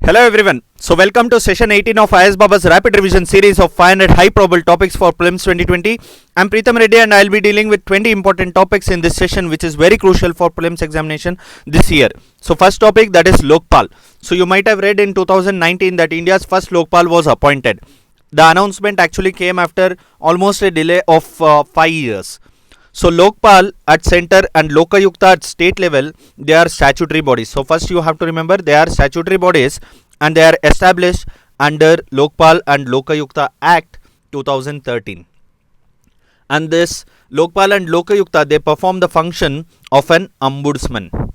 Hello everyone. So welcome to session 18 of IS Baba's rapid revision series of 500 high probable topics for prelims 2020. I'm Preetham Reddy and I'll be dealing with 20 important topics in this session which is very crucial for prelims examination this year. So first topic, that is Lokpal. So you might have read in 2019 that India's first Lokpal was appointed. The announcement actually came after almost a delay of 5 years. So Lokpal at center and Lokayukta at state level, they are statutory bodies. So first you have to remember they are statutory bodies and they are established under Lokpal and Lokayukta Act 2013. And this Lokpal and Lokayukta, they perform the function of an ombudsman.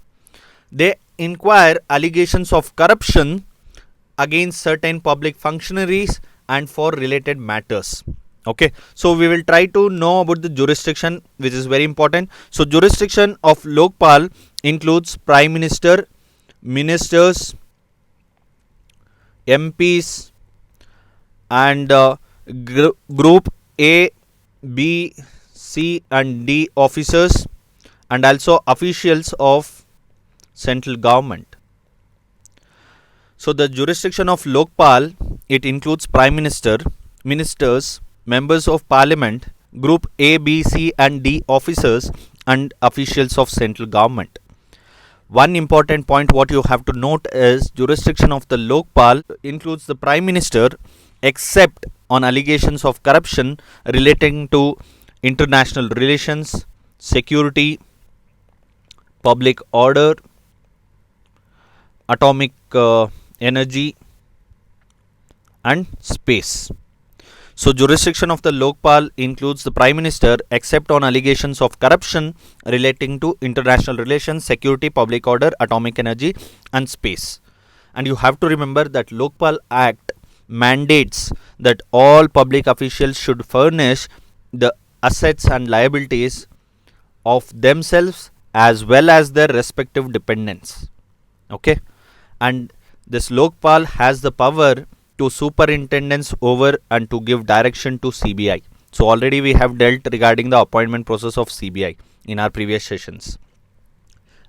They inquire allegations of corruption against certain public functionaries and for related matters. Okay, so we will try to know about the jurisdiction, which is very important. So jurisdiction of Lokpal includes Prime Minister, ministers, MPs and group A, B, C and D officers and also officials of central government. So the jurisdiction of Lokpal, it includes Prime Minister, ministers, members of parliament, group A, B, C and D officers and officials of central government. One important point what you have to note is jurisdiction of the Lokpal includes the Prime Minister except on allegations of corruption relating to international relations, security, public order, atomic energy and space. So jurisdiction of the Lokpal includes the Prime Minister except on allegations of corruption relating to international relations, security, public order, atomic energy and space. And you have to remember that Lokpal Act mandates that all public officials should furnish the assets and liabilities of themselves as well as their respective dependents. Okay, and this Lokpal has the power to superintendence over and to give direction to CBI. So already we have dealt regarding the appointment process of CBI in our previous sessions.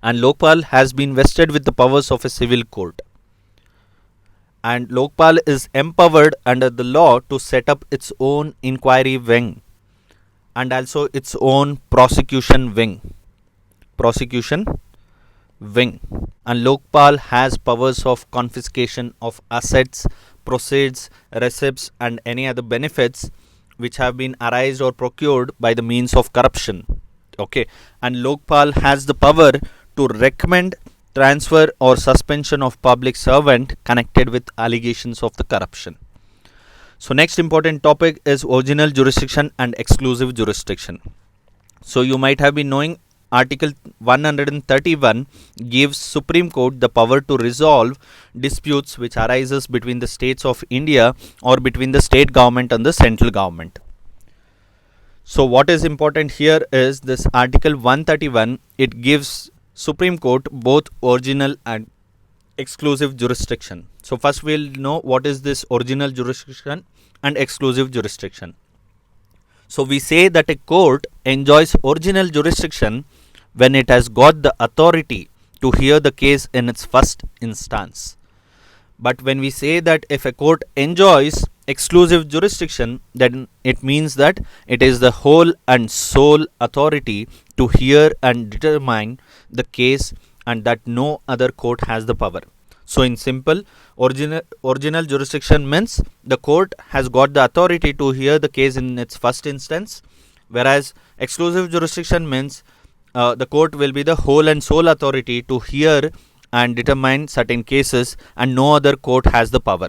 And Lokpal has been vested with the powers of a civil court. And Lokpal is empowered under the law to set up its own inquiry wing and also its own prosecution wing. And Lokpal has powers of confiscation of assets, proceeds, receipts and any other benefits which have been arised or procured by the means of corruption. Okay, and Lokpal has the power to recommend transfer or suspension of public servant connected with allegations of the corruption. So next important topic is original jurisdiction and exclusive jurisdiction. So you might have been knowing Article 131 gives Supreme Court the power to resolve disputes which arises between the states of India or between the state government and the central government. So what is important here is this Article 131, it gives Supreme Court both original and exclusive jurisdiction. So first we'll know what is this original jurisdiction and exclusive jurisdiction. So we say that a court enjoys original jurisdiction when it has got the authority to hear the case in its first instance. But when we say that if a court enjoys exclusive jurisdiction, then it means that it is the whole and sole authority to hear and determine the case and that no other court has the power. So in simple, original jurisdiction means the court has got the authority to hear the case in its first instance, whereas exclusive jurisdiction means the court will be the whole and sole authority to hear and determine certain cases and no other court has the power.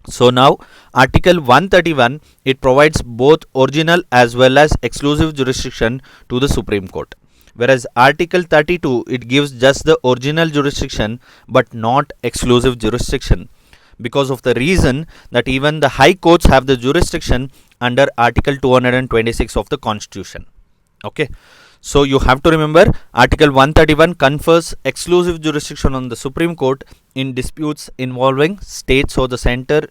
So now Article 131, it provides both original as well as exclusive jurisdiction to the Supreme Court. Whereas Article 32, it gives just the original jurisdiction but not exclusive jurisdiction, because of the reason that even the high courts have the jurisdiction under Article 226 of the Constitution. Okay, so you have to remember Article 131 confers exclusive jurisdiction on the Supreme Court in disputes involving states or the center,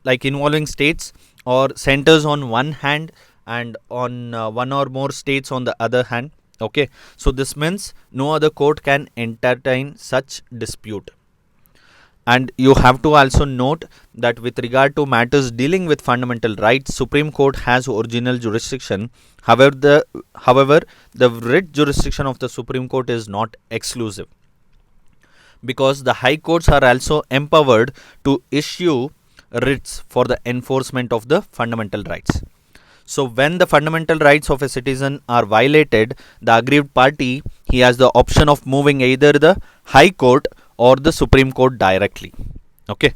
like involving states or centers on one hand and on one or more states on the other hand. Okay, so this means no other court can entertain such dispute. And you have to also note that with regard to matters dealing with fundamental rights, Supreme Court has original jurisdiction. However, the writ jurisdiction of the Supreme Court is not exclusive, because the high courts are also empowered to issue writs for the enforcement of the fundamental rights. So when the fundamental rights of a citizen are violated, the aggrieved party, he has the option of moving either the high court or the Supreme Court directly. Okay.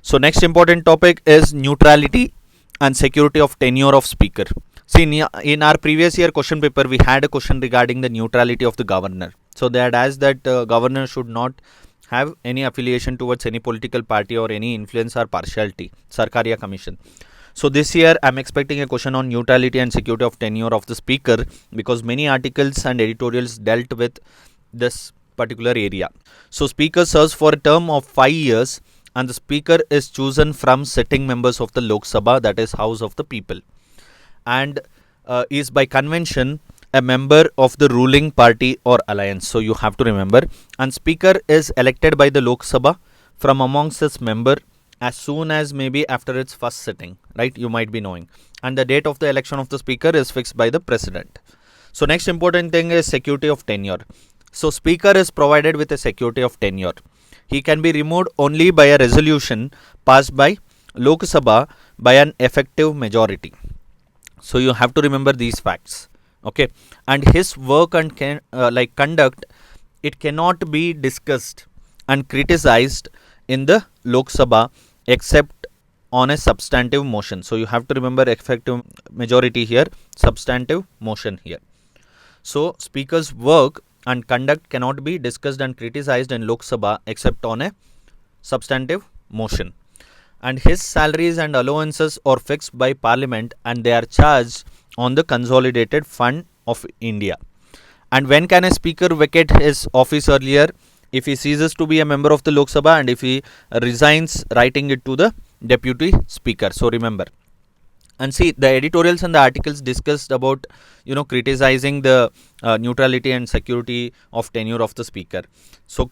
So next important topic is neutrality and security of tenure of speaker. See, in our previous year question paper, we had a question regarding the neutrality of the governor. So they had asked that governor should not have any affiliation towards any political party or any influence or partiality. Sarkaria Commission. So this year I'm expecting a question on neutrality and security of tenure of the speaker, because many articles and editorials dealt with this particular area. So speaker serves for a term of 5 years, and the speaker is chosen from sitting members of the Lok Sabha, that is House of the People, and is by convention a member of the ruling party or alliance. So you have to remember, and speaker is elected by the Lok Sabha from amongst its member as soon as maybe after its first sitting, right? You might be knowing. And the date of the election of the speaker is fixed by the president. So next important thing is security of tenure. So speaker is provided with a security of tenure. He can be removed only by a resolution passed by Lok Sabha by an effective majority. So you have to remember these facts. Okay. And his work and conduct, it cannot be discussed and criticized in the Lok Sabha except on a substantive motion. So you have to remember effective majority here, substantive motion here. So speaker's work and conduct cannot be discussed and criticized in Lok Sabha except on a substantive motion. And his salaries and allowances are fixed by Parliament, and they are charged on the Consolidated Fund of India. And when can a speaker vacate his office earlier? If he ceases to be a member of the Lok Sabha and if he resigns, writing it to the deputy speaker. So remember. And see, the editorials and the articles discussed about, criticizing the neutrality and security of tenure of the speaker. So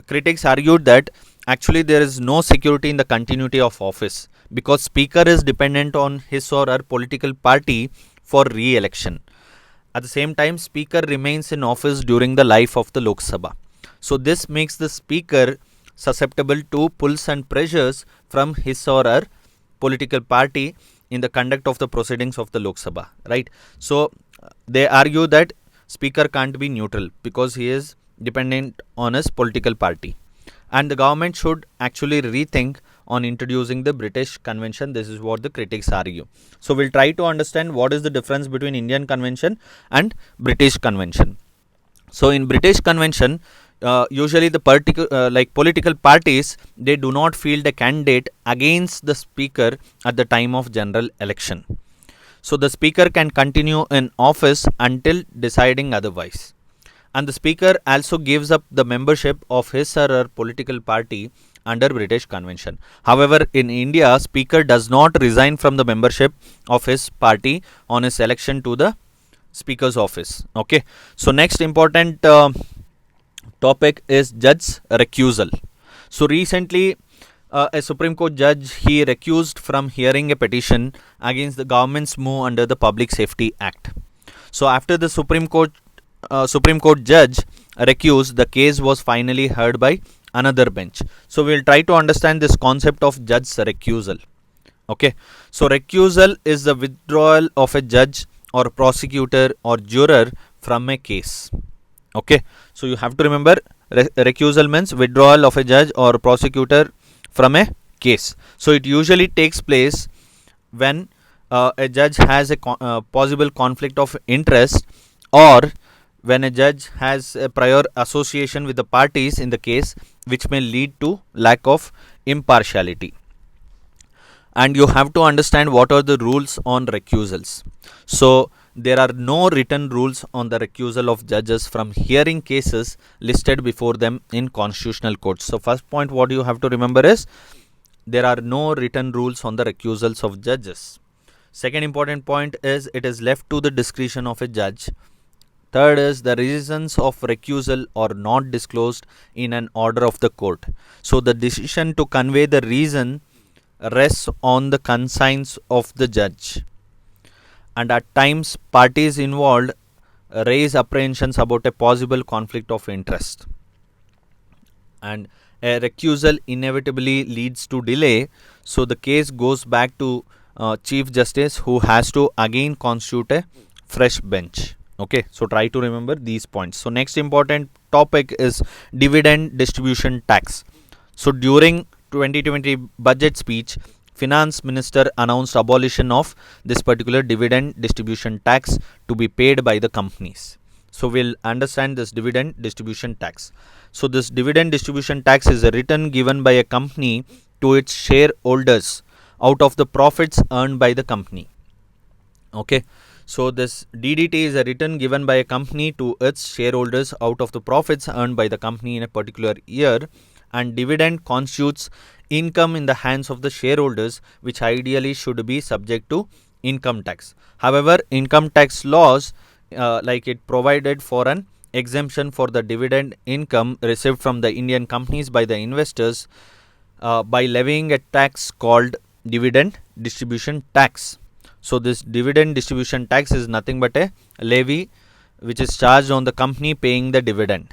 critics argued that actually there is no security in the continuity of office, because speaker is dependent on his or her political party for re-election. At the same time, speaker remains in office during the life of the Lok Sabha. So this makes the speaker susceptible to pulls and pressures from his or her political party in the conduct of the proceedings of the Lok Sabha, right? So they argue that speaker can't be neutral because he is dependent on his political party. And the government should actually rethink on introducing the British Convention. This is what the critics argue. So we'll try to understand what is the difference between Indian Convention and British Convention. So in British Convention, usually the political parties, they do not field a candidate against the speaker at the time of general election. So the speaker can continue in office until deciding otherwise. And the speaker also gives up the membership of his or her political party under British Convention. However, in India, speaker does not resign from the membership of his party on his election to the speaker's office. Okay. So next important topic is judge recusal. So recently, a Supreme Court judge, he recused from hearing a petition against the government's move under the Public Safety Act. So after the Supreme Court judge recused, the case was finally heard by another bench. So we'll try to understand this concept of judge recusal. Okay. So recusal is the withdrawal of a judge or prosecutor or juror from a case. Okay. So you have to remember, recusal means withdrawal of a judge or prosecutor from a case. So it usually takes place when a judge has a possible conflict of interest, or when a judge has a prior association with the parties in the case, which may lead to lack of impartiality. And you have to understand what are the rules on recusals. So there are no written rules on the recusal of judges from hearing cases listed before them in constitutional courts. So first point what you have to remember is there are no written rules on the recusals of judges. Second important point is it is left to the discretion of a judge Third is the reasons of recusal are not disclosed in an order of the court. So the decision to convey the reason rests on the conscience of the judge. And at times, parties involved raise apprehensions about a possible conflict of interest. And a recusal inevitably leads to delay, so the case goes back to Chief Justice, who has to again constitute a fresh bench. Okay, so try to remember these points. So next important topic is dividend distribution tax. So during 2020 budget speech, finance minister announced abolition of this particular dividend distribution tax to be paid by the companies. So we'll understand this dividend distribution tax. So this dividend distribution tax is a return given by a company to its shareholders out of the profits earned by the company. Okay, so this DDT is a return given by a company to its shareholders out of the profits earned by the company in a particular year, and dividend constitutes income in the hands of the shareholders, which ideally should be subject to income tax. However, income tax laws like it provided for an exemption for the dividend income received from the Indian companies by the investors by levying a tax called dividend distribution tax. So this dividend distribution tax is nothing but a levy which is charged on the company paying the dividend.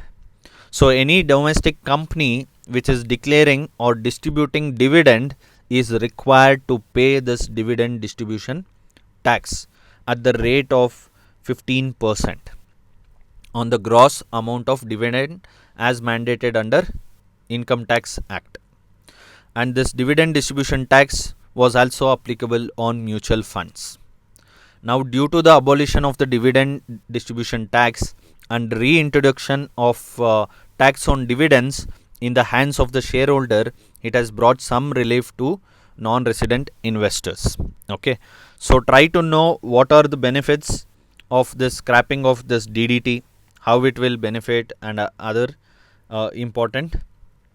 So any domestic company which is declaring or distributing dividend is required to pay this dividend distribution tax at the rate of 15% on the gross amount of dividend as mandated under Income Tax Act. And this dividend distribution tax was also applicable on mutual funds. Now, due to the abolition of the dividend distribution tax and reintroduction of tax on dividends in the hands of the shareholder, it has brought some relief to non-resident investors. Okay, so try to know what are the benefits of this scrapping of this DDT, how it will benefit, and other important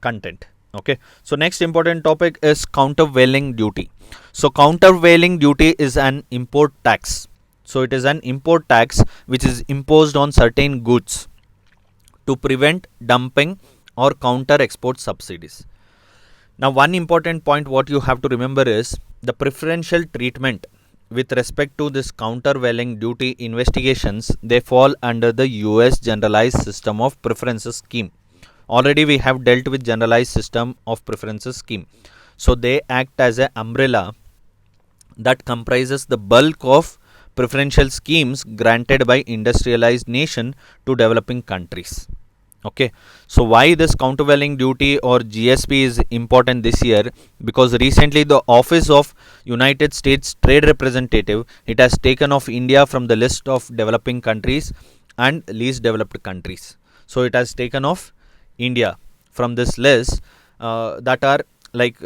content. Okay, so next important topic is countervailing duty. So countervailing duty is an import tax. So it is an import tax which is imposed on certain goods to prevent dumping or counter export subsidies. Now one important point what you have to remember is the preferential treatment with respect to this countervailing duty investigations. They fall under the US generalized system of preferences scheme. Already we have dealt with generalized system of preferences scheme. So they act as an umbrella that comprises the bulk of preferential schemes granted by industrialized nation to developing countries. Okay, so why this countervailing duty or GSP is important this year? Because recently the Office of United States Trade Representative, it has taken off India from the list of developing countries and least developed countries. So it has taken off India from this list that are like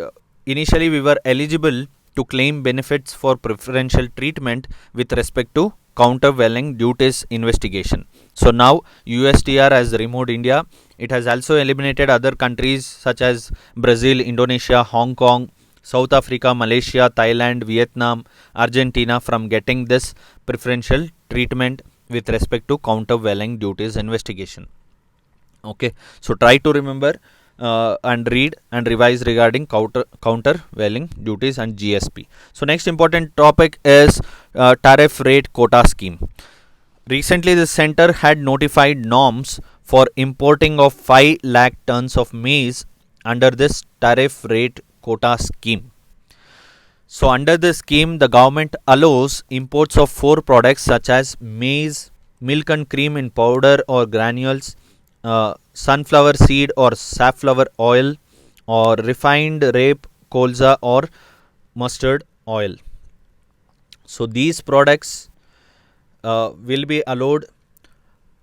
initially we were eligible to claim benefits for preferential treatment with respect to countervailing duties investigation. So now USTR has removed India. It has also eliminated other countries such as Brazil, Indonesia, Hong Kong, South Africa, Malaysia, Thailand, Vietnam, Argentina from getting this preferential treatment with respect to countervailing duties investigation. Okay, so try to remember and read and revise regarding countervailing duties and GSP. So next important topic is tariff rate quota scheme. Recently the center had notified norms for importing of 5 lakh tons of maize under this tariff rate quota scheme. So under this scheme the government allows imports of 4 products such as maize, milk and cream in powder or granules, sunflower seed or safflower oil, or refined rape, colza or mustard oil. So these products will be allowed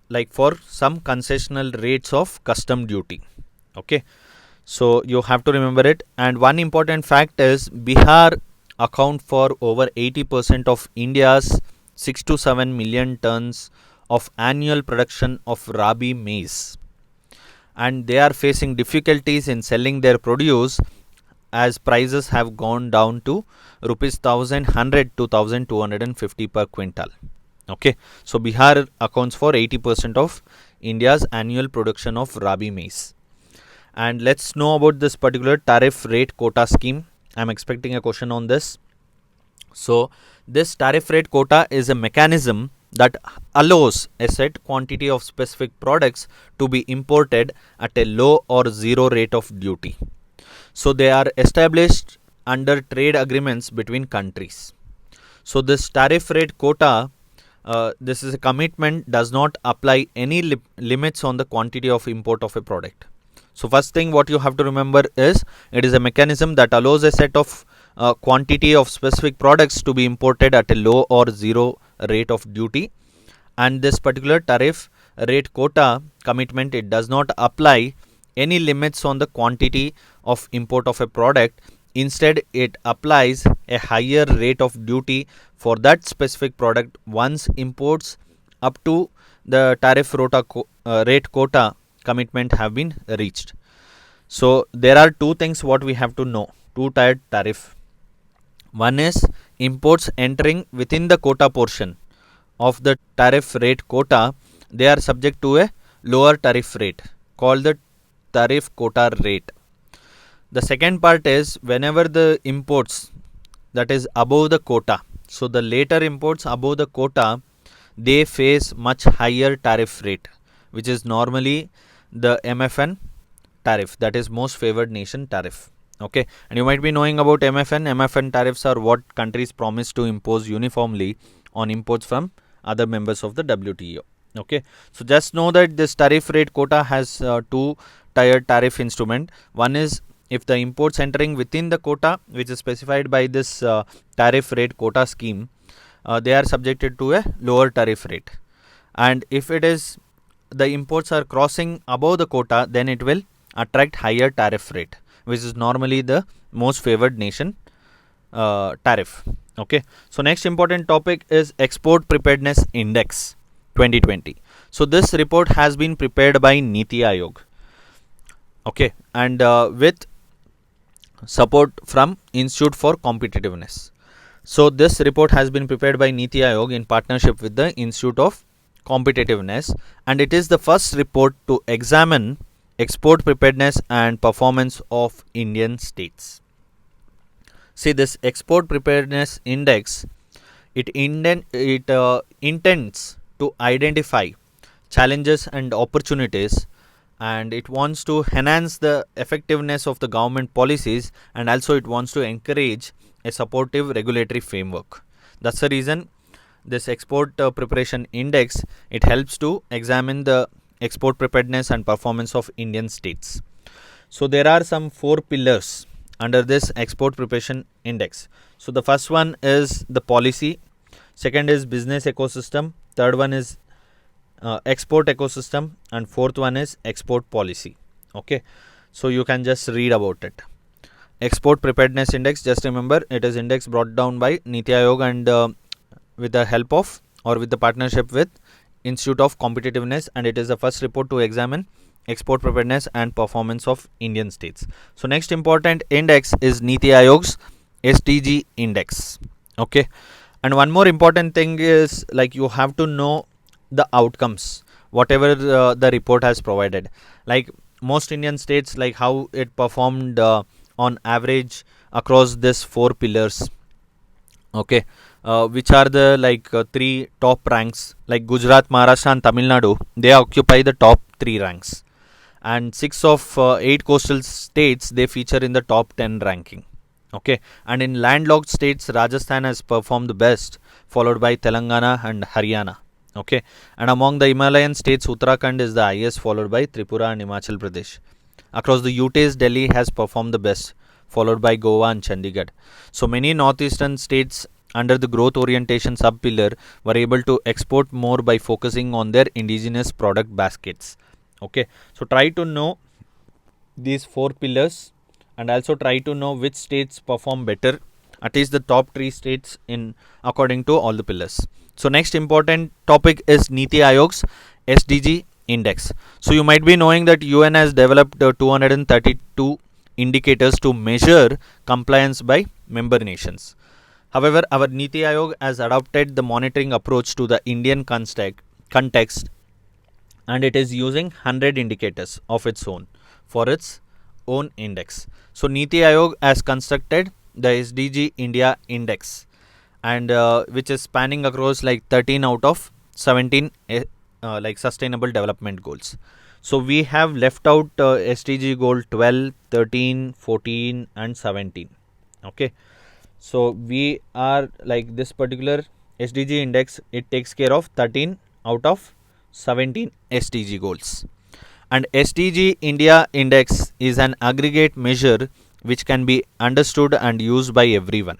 like for some concessional rates of custom duty. Okay, so you have to remember it. And one important fact is Bihar account for over 80% of India's 6 to 7 million tons of annual production of rabi maize, and they are facing difficulties in selling their produce as prices have gone down to rupees 1100 to 1250 per quintal. Okay, so Bihar accounts for 80% of India's annual production of rabi maize. And let's know about this particular tariff rate quota scheme. I'm expecting a question on this. So this tariff rate quota is a mechanism that allows a set quantity of specific products to be imported at a low or zero rate of duty. So they are established under trade agreements between countries. So this tariff rate quota, this is a commitment, does not apply any limits on the quantity of import of a product. So first thing what you have to remember is it is a mechanism that allows a set of quantity of specific products to be imported at a low or zero rate of duty, and this particular tariff rate quota commitment, it does not apply any limits on the quantity of import of a product. Instead, it applies a higher rate of duty for that specific product once imports up to the tariff rate quota commitment have been reached. So there are two things what we have to know. Two-tiered tariff. One is imports entering within the quota portion of the tariff rate quota, they are subject to a lower tariff rate called the tariff quota rate. The second part is whenever the imports that is above the quota, so the later imports above the quota, they face much higher tariff rate, which is normally the MFN tariff, that is most favored nation tariff. Okay, and you might be knowing about MFN tariffs are what countries promise to impose uniformly on imports from other members of the WTO. Okay, so just know that this tariff rate quota has two tiered tariff instrument. One is if the imports entering within the quota, which is specified by this tariff rate quota scheme, they are subjected to a lower tariff rate, and if it is the imports are crossing above the quota, then it will attract higher tariff rate, which is normally the most favored nation tariff. Okay, so next important topic is Export Preparedness Index 2020. So this report has been prepared by Niti Aayog. Okay, and with support from Institute for Competitiveness. So this report has been prepared by Niti Aayog in partnership with the Institute of Competitiveness, and it is the first report to examine export preparedness and performance of Indian states. See, this Export Preparedness Index, it intends to identify challenges and opportunities, and it wants to enhance the effectiveness of the government policies, and also it wants to encourage a supportive regulatory framework. That's the reason this Export Preparation Index, it helps to examine the export preparedness and performance of Indian states. So there are some 4 pillars under this Export Preparation Index. So the first one is the policy, second is business ecosystem, third one is export ecosystem, and fourth one is export policy. Okay, so you can just read about it. Export Preparedness Index, just remember it is index brought down by Niti Aayog and with the help of or with the partnership with Institute of Competitiveness, and it is the first report to examine export preparedness and performance of Indian states. So next important index is Niti Aayog's SDG index. Okay, and one more important thing is like you have to know the outcomes whatever the report has provided, like most Indian states, like how it performed on average across this 4 pillars. Okay, which are the 3 top ranks, like Gujarat, Maharashtra and Tamil Nadu, they occupy the top 3 ranks, and 6 of 8 coastal states, they feature in the top 10 ranking. Okay, and in landlocked states, Rajasthan has performed the best, followed by Telangana and Haryana. Okay, and among the Himalayan states, Uttarakhand is the highest, followed by Tripura and Himachal Pradesh. Across the UTs, Delhi has performed the best, followed by Goa and Chandigarh. So many northeastern states under the growth orientation sub-pillar were able to export more by focusing on their indigenous product baskets. Okay, so try to know these 4 pillars and also try to know which states perform better, at least the top 3 states in according to all the pillars. So next important topic is Niti Aayog's SDG index. So you might be knowing that UN has developed 232 indicators to measure compliance by member nations. However, our Niti Aayog has adopted the monitoring approach to the Indian context, and it is using 100 indicators of its own for its own index. So Niti Aayog has constructed the SDG India Index, and which is spanning across like 13 out of 17 like sustainable development goals. So we have left out SDG goal 12, 13, 14 and 17. Okay, so we are like this particular SDG index, it takes care of 13 out of 17 SDG goals. And SDG India Index is an aggregate measure which can be understood and used by everyone.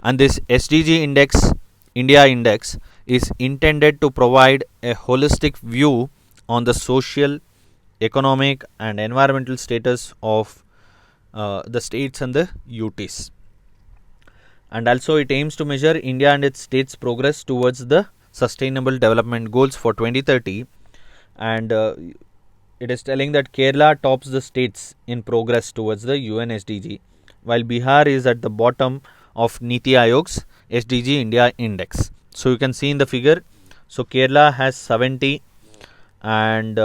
And this SDG Index, India Index, is intended to provide a holistic view on the social, economic, and environmental status of the states and the UTs. And also, it aims to measure India and its states' progress towards the Sustainable Development Goals for 2030. And it is telling that Kerala tops the states in progress towards the UN SDG, while Bihar is at the bottom of Niti Aayog's SDG India Index. So you can see in the figure, so Kerala has 70, and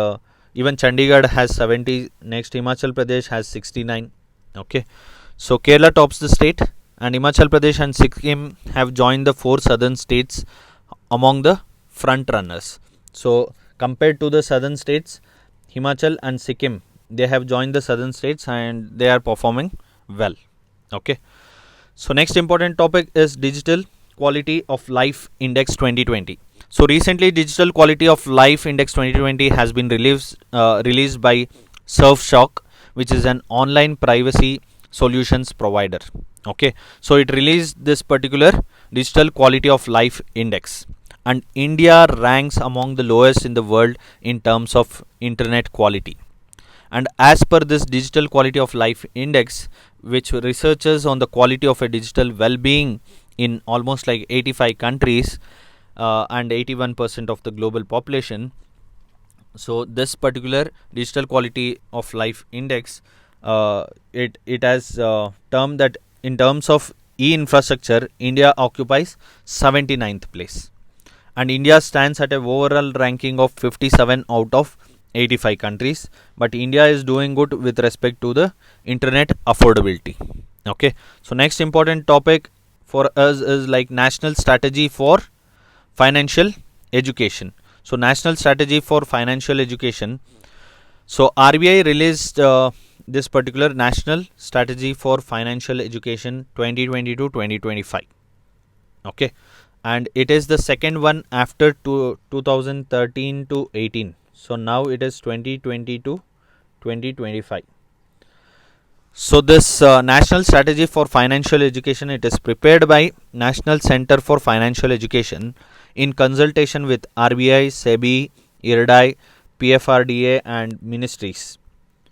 even Chandigarh has 70. Next, Himachal Pradesh has 69. Okay, so Kerala tops the state, and Himachal Pradesh and Sikkim have joined the 4 southern states among the front runners. So compared to the southern states, Himachal and Sikkim, they have joined the southern states and they are performing well. Okay, so next important topic is Digital Quality of Life Index 2020. So recently, Digital Quality of Life Index 2020 has been released by Surfshock, which is an online privacy solutions provider. Okay, so it released this particular Digital Quality of Life Index, and India ranks among the lowest in the world in terms of internet quality. And as per this Digital Quality of Life Index, which researches on the quality of a digital well-being in almost like 85 countries and 81% of the global population. So this particular Digital Quality of Life Index, it has termed that in terms of e-infrastructure, India occupies 79th place, and India stands at an overall ranking of 57 out of 85 countries. But India is doing good with respect to the internet affordability. Okay, so next important topic for us is like National Strategy for Financial Education. So National Strategy for Financial Education. So RBI released this particular National Strategy for Financial Education 2020 to 2025. Okay, and it is the second one after 2013 to 18. So now it is 2020 to 2025. So this National Strategy for Financial Education, it is prepared by National Center for Financial Education in consultation with RBI, SEBI, IRDAI, PFRDA and ministries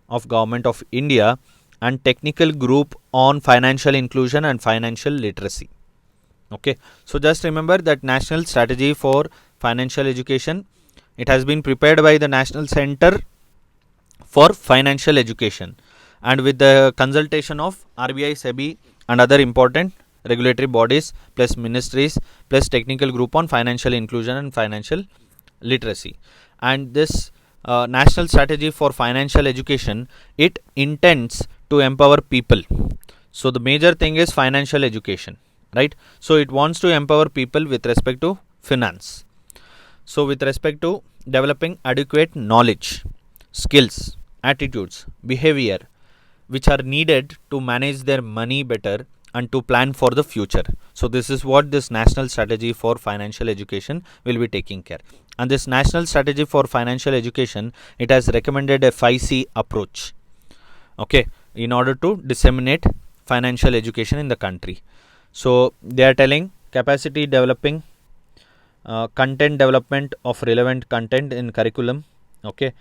of Government of India and Technical Group on Financial Inclusion and Financial Literacy. Okay, so just remember that National Strategy for Financial Education, it has been prepared by the National Center for Financial Education and with the consultation of RBI, SEBI and other important regulatory bodies plus ministries plus Technical Group on Financial Inclusion and Financial Literacy. And this National Strategy for Financial Education, it intends to empower people. So the major thing is financial education, right? So it wants to empower people with respect to finance. So with respect to developing adequate knowledge, skills, attitudes, behavior which are needed to manage their money better and to plan for the future. So this is what this National Strategy for Financial Education will be taking care. And this National Strategy for Financial Education, it has recommended a 5C approach, okay, in order to disseminate financial education in the country. So they are telling capacity developing, content development of relevant content in curriculum, okay,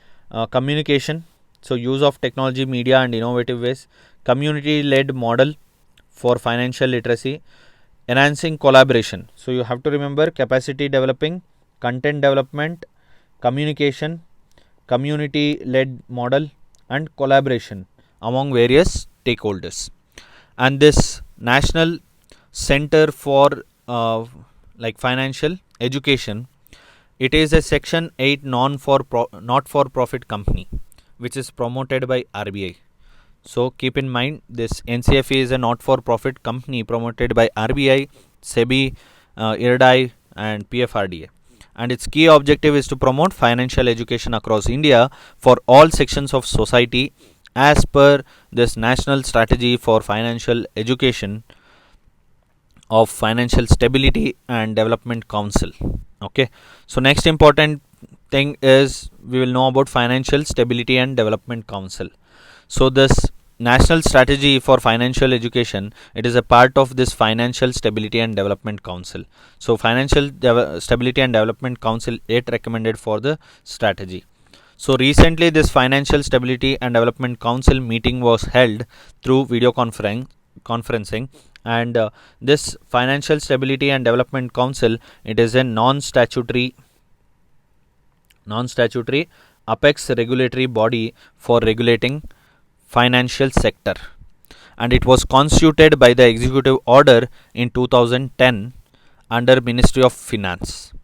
communication, so use of technology, media and innovative ways, community led model for financial literacy, enhancing collaboration. So you have to remember capacity developing, content development, communication, community led model and collaboration among various stakeholders. And this National Center for like financial education. It is a Section 8 not for profit company which is promoted by RBI. So keep in mind, this NCFE is a not for profit company promoted by RBI, SEBI, IRDAI and PFRDA. And its key objective is to promote financial education across India for all sections of society as per this National Strategy for Financial Education of Financial Stability and Development Council. Okay, so next important thing is we will know about Financial Stability and Development Council. So this National Strategy for Financial Education, it is a part of this Financial Stability and Development Council. So Financial Stability and Development Council, it recommended for the strategy. So recently this Financial Stability and Development Council meeting was held through video conferencing, and this Financial Stability and Development Council, it is a non-statutory apex regulatory body for regulating financial sector, and it was constituted by the executive order in 2010 under Ministry of Finance,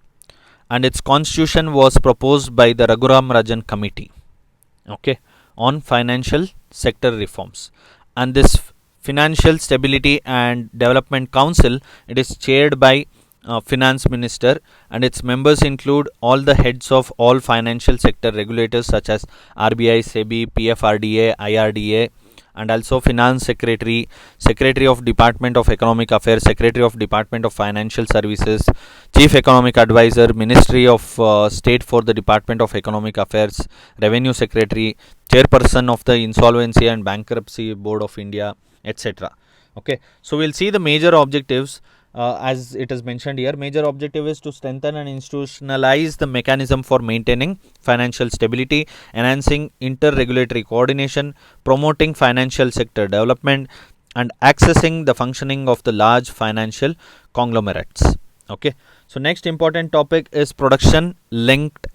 and its constitution was proposed by the Raghuram Rajan committee, okay, on financial sector reforms. And this Financial Stability and Development Council, it is chaired by finance minister, and its members include all the heads of all financial sector regulators such as RBI, SEBI, PFRDA, IRDA, and also finance secretary, secretary of Department of Economic Affairs, secretary of Department of Financial Services, chief economic advisor, Ministry of State for the Department of Economic Affairs, revenue secretary, chairperson of the Insolvency and Bankruptcy Board of India, etc. Okay, so we'll see the major objectives. As it is mentioned here, major objective is to strengthen and institutionalize the mechanism for maintaining financial stability, enhancing inter-regulatory coordination, promoting financial sector development, and accessing the functioning of the large financial conglomerates. Okay, so next important topic is production linked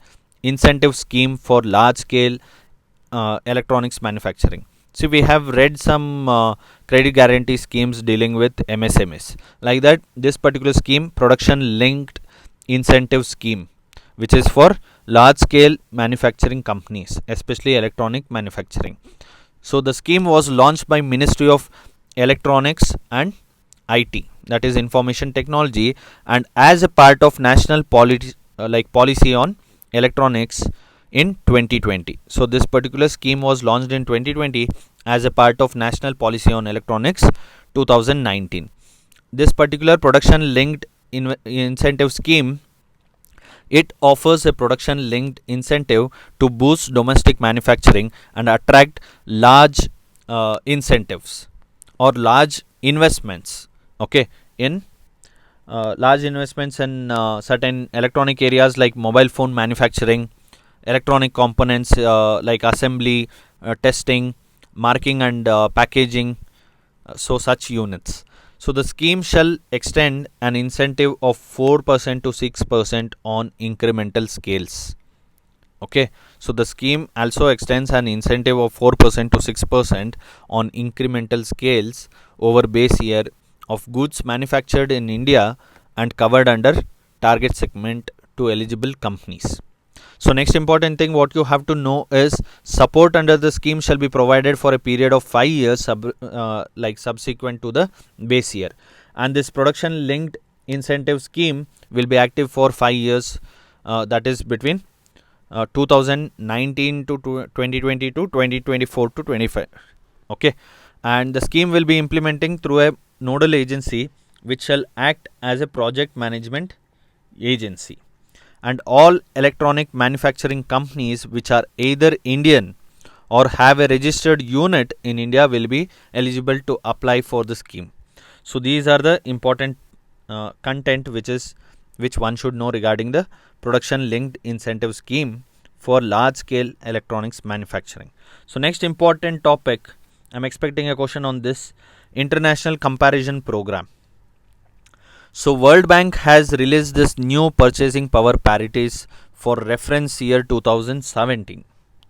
incentive scheme for large scale electronics manufacturing. See, we have read some credit guarantee schemes dealing with MSMEs. Like that, this particular scheme, production linked incentive scheme, which is for large scale manufacturing companies, especially electronic manufacturing. So the scheme was launched by Ministry of Electronics and IT, that is Information Technology, and as a part of national policy on electronics in 2020. So this particular scheme was launched in 2020 as a part of National Policy on Electronics 2019. This particular production linked incentive scheme, it offers a production linked incentive to boost domestic manufacturing and attract large incentives or large investments, okay, in large investments in certain electronic areas like mobile phone manufacturing, electronic components like assembly, testing, marking and packaging, so such units. So the scheme shall extend an incentive of 4% to 6% on incremental scales. Okay, so the scheme also extends an incentive of 4% to 6% on incremental scales over base year of goods manufactured in India and covered under target segment to eligible companies. So next important thing what you have to know is support under the scheme shall be provided for a period of 5 years subsequent to the base year, and this production linked incentive scheme will be active for 5 years, that is between 2019 to 2020 to 2024 to 25. Okay, and the scheme will be implementing through a nodal agency which shall act as a project management agency, and all electronic manufacturing companies which are either Indian or have a registered unit in India will be eligible to apply for the scheme. So these are the important content which one should know regarding the production linked incentive scheme for large scale electronics manufacturing. So next important topic, I'm expecting a question on this, international comparison program. So World Bank has released this new purchasing power parities for reference year 2017.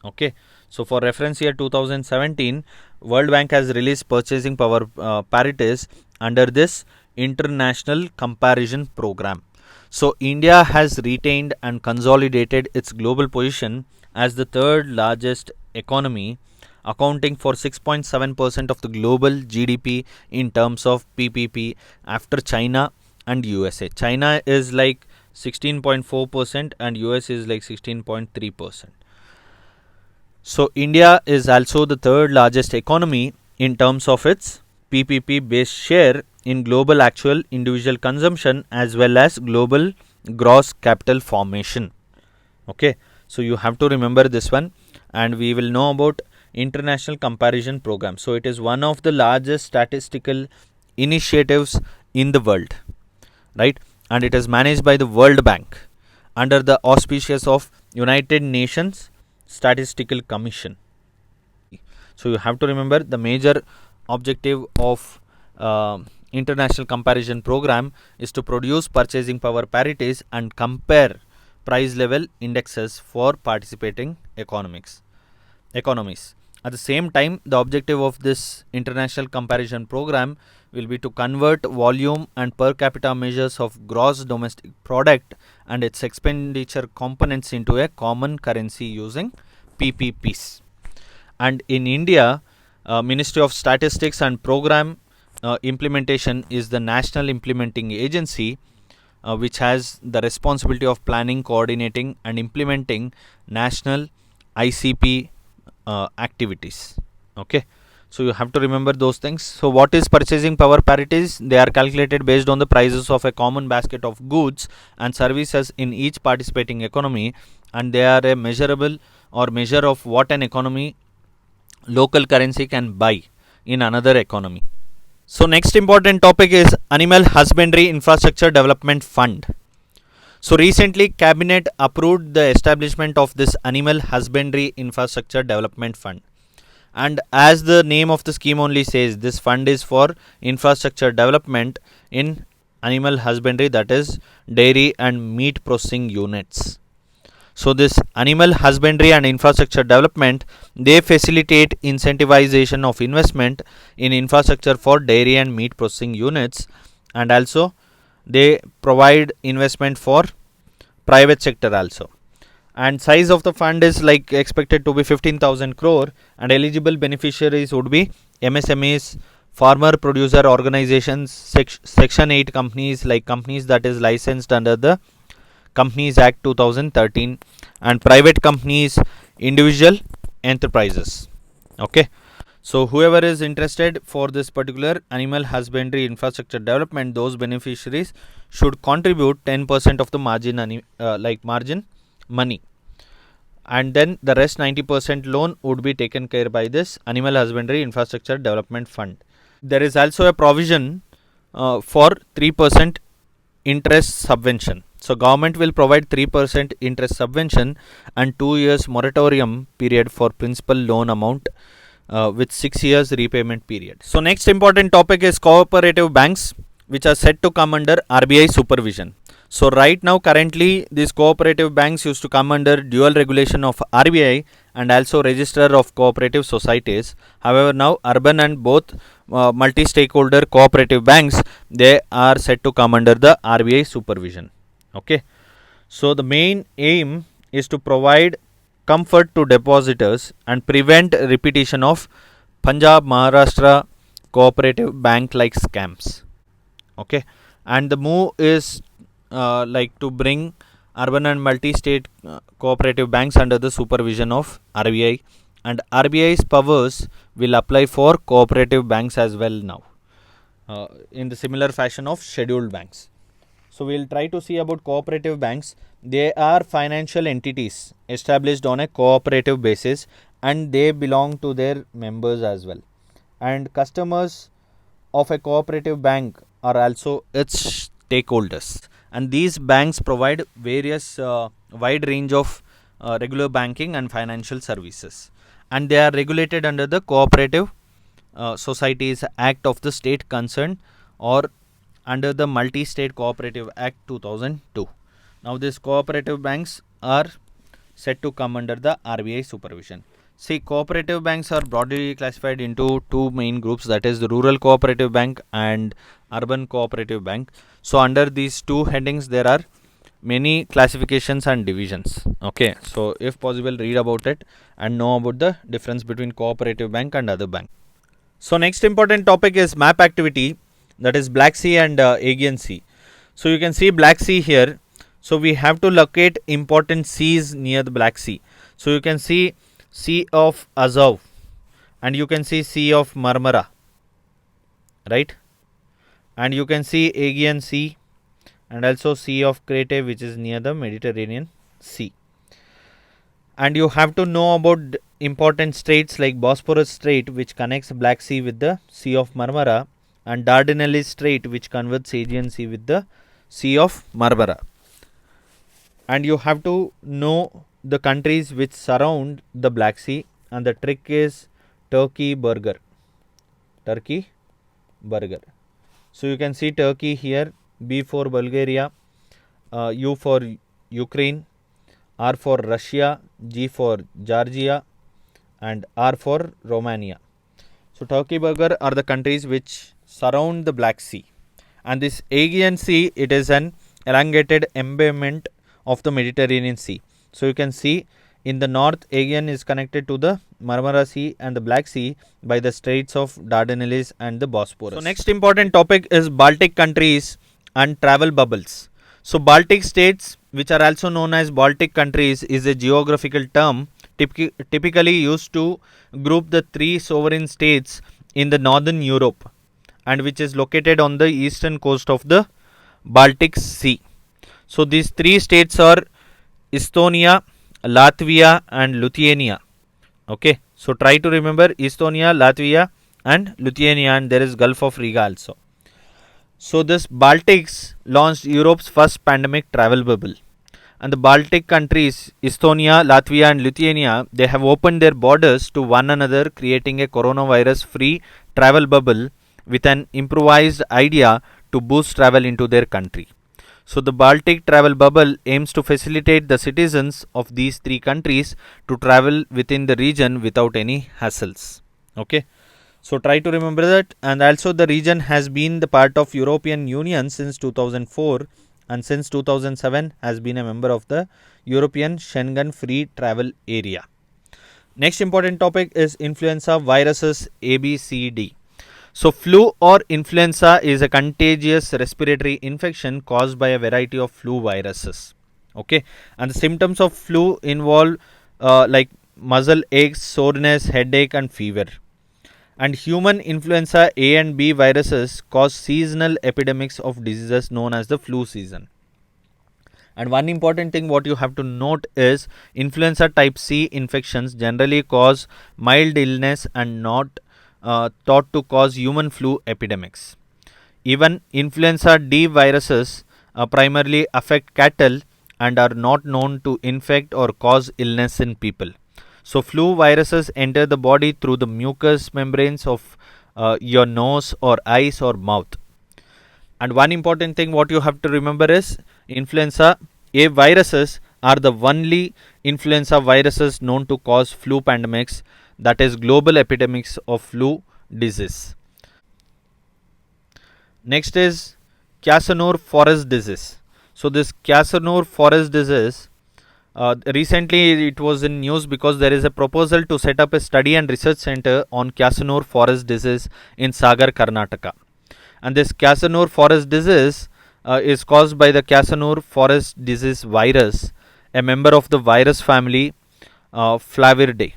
Okay, so for reference year 2017, World Bank has released purchasing power parities under this International Comparison Program. So, India has retained and consolidated its global position as the third largest economy, accounting for 6.7% of the global GDP in terms of PPP after China and USA. China is like 16.4% and US is like 16.3%. So, India is also the third largest economy in terms of its PPP based share in global actual individual consumption as well as global gross capital formation. Okay, so you have to remember this one, and we will know about International Comparison Program. So, it is one of the largest statistical initiatives in the world, right? And it is managed by the World Bank under the auspices of United Nations Statistical Commission. So you have to remember the major objective of international comparison program is to produce purchasing power parities and compare price level indexes for participating economies. At the same time, the objective of this international comparison program will be to convert volume and per capita measures of gross domestic product and its expenditure components into a common currency using PPPs. And in India, Ministry of Statistics and Program Implementation is the national implementing agency which has the responsibility of planning, coordinating and implementing national ICP activities. Okay, so you have to remember those things. So what is purchasing power parities? They are calculated based on the prices of a common basket of goods and services in each participating economy, and they are a measurable or measure of what an economy local currency can buy in another economy. So next important topic is Animal Husbandry Infrastructure Development Fund. So recently Cabinet approved the establishment of this Animal Husbandry Infrastructure Development Fund. And as the name of the scheme only says, this fund is for infrastructure development in animal husbandry, that is dairy and meat processing units. So this animal husbandry and infrastructure development, they facilitate incentivization of investment in infrastructure for dairy and meat processing units, and also they provide investment for private sector also. And size of the fund is like expected to be 15,000 crore, and eligible beneficiaries would be MSMEs, farmer producer organizations, section 8 companies, like companies that is licensed under the Companies Act 2013, and private companies, individual enterprises. Okay, so whoever is interested for this particular animal husbandry infrastructure development, those beneficiaries should contribute 10% of the margin margin money, and then the rest 90% loan would be taken care by this Animal Husbandry Infrastructure Development Fund. There is also a provision for 3% interest subvention. So government will provide 3% interest subvention and 2 years moratorium period for principal loan amount with 6 years repayment period. So next important topic is cooperative banks, which are set to come under RBI supervision. So right now currently these cooperative banks used to come under dual regulation of RBI and also register of cooperative societies. However, now urban and both multi-stakeholder cooperative banks, they are set to come under the RBI supervision. Okay, so the main aim is to provide comfort to depositors and prevent repetition of Punjab Maharashtra cooperative bank like scams. Okay, and the move is to bring urban and multi-state cooperative banks under the supervision of RBI, and RBI's powers will apply for cooperative banks as well now in the similar fashion of scheduled banks. So we will try to see about cooperative banks. They are financial entities established on a cooperative basis and they belong to their members as well. And customers of a cooperative bank are also its stakeholders. And these banks provide various wide range of regular banking and financial services. And they are regulated under the Cooperative Societies Act of the state concerned or under the Multi-State Cooperative Act 2002. Now these cooperative banks are set to come under the RBI supervision. See, cooperative banks are broadly classified into two main groups, that is the rural cooperative bank and urban cooperative bank. So under these two headings there are many classifications and divisions. Okay, so if possible read about it and know about the difference between cooperative bank and other bank. So next important topic is map activity, that is Black Sea and Aegean Sea. So you can see Black Sea here. So we have to locate important seas near the Black Sea. So you can see Sea of Azov and you can see Sea of Marmara, right? And you can see Aegean Sea and also Sea of Crete, which is near the Mediterranean Sea. And you have to know about important straits like Bosporus Strait, which connects Black Sea with the Sea of Marmara, and Dardanelles Strait, which converts Aegean Sea with the Sea of Marmara. And you have to know the countries which surround the Black Sea, and the trick is Turkey burger. Turkey burger. So you can see Turkey here, B for Bulgaria, U for Ukraine, R for Russia, G for Georgia, and R for Romania. So Turkey burger are the countries which surround the Black Sea. And this Aegean Sea, it is an elongated embodiment of the Mediterranean Sea. So you can see in the north, Aegean is connected to the Marmara Sea and the Black Sea by the Straits of Dardanelles and the Bosporus. So next important topic is Baltic countries and travel bubbles. So Baltic states, which are also known as Baltic countries, is a geographical term typically used to group the three sovereign states in the northern Europe and which is located on the eastern coast of the Baltic Sea. So these three states are Estonia, Latvia and Lithuania. Okay, so try to remember Estonia, Latvia and Lithuania, and there is Gulf of Riga also. So this Baltics launched Europe's first pandemic travel bubble. And the Baltic countries, Estonia, Latvia and Lithuania, they have opened their borders to one another, creating a coronavirus free travel bubble with an improvised idea to boost travel into their country. So the Baltic travel bubble aims to facilitate the citizens of these three countries to travel within the region without any hassles. Okay, so try to remember that. And also the region has been the part of European Union since 2004 and since 2007 has been a member of the European Schengen Free Travel Area. Next important topic is influenza viruses ABCD. So flu or influenza is a contagious respiratory infection caused by a variety of flu viruses. Okay, and the symptoms of flu involve like muscle aches, soreness, headache and fever. And human influenza A and B viruses cause seasonal epidemics of diseases known as the flu season. And one important thing what you have to note is influenza type C infections generally cause mild illness and not thought to cause human flu epidemics. Even influenza D viruses primarily affect cattle and are not known to infect or cause illness in people. So flu viruses enter the body through the mucous membranes of your nose or eyes or mouth. And one important thing what you have to remember is influenza A viruses are the only influenza viruses known to cause flu pandemics, that is global epidemics of flu disease. Next is Casanor forest disease. So this Casanor forest disease, recently it was in news because there is a proposal to set up a study and research center on Casanor forest disease in Sagar, Karnataka. And this Casanor forest disease is caused by the Casanor forest disease virus, a member of the virus family Flaviridae.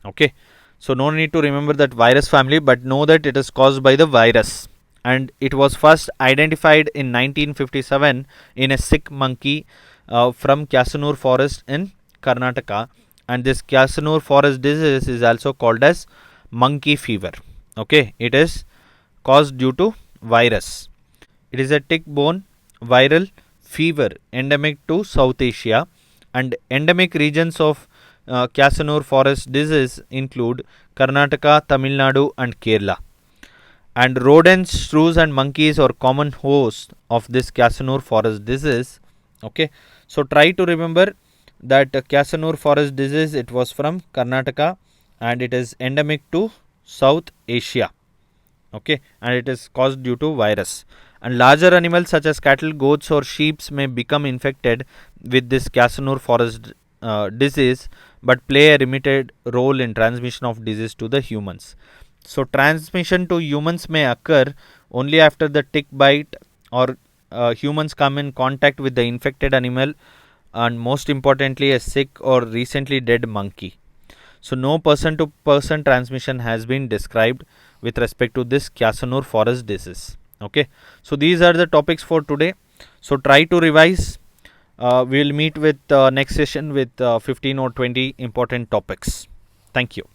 Okay, so no need to remember that virus family, but know that it is caused by the virus. And it was first identified in 1957 in a sick monkey from Casanor forest in Karnataka. And this Casanor forest disease is also called as monkey fever. Okay, it is caused due to virus. It is a tick-borne viral fever endemic to South Asia, and endemic regions of Casanor forest disease include Karnataka, Tamil Nadu and Kerala. And rodents, shrews and monkeys are common hosts of this Casanor forest disease. Okay, so try to remember that Casanor forest disease, it was from Karnataka and it is endemic to South Asia. Okay, and it is caused due to virus. And larger animals such as cattle, goats, or sheep may become infected with this Casanur forest disease, but play a limited role in transmission of disease to the humans. So transmission to humans may occur only after the tick bite, or humans come in contact with the infected animal, and most importantly a sick or recently dead monkey. So no person to person transmission has been described with respect to this Casanur forest disease. Okay, so these are the topics for today. So try to revise. We will meet with next session with 15 or 20 important topics. Thank you.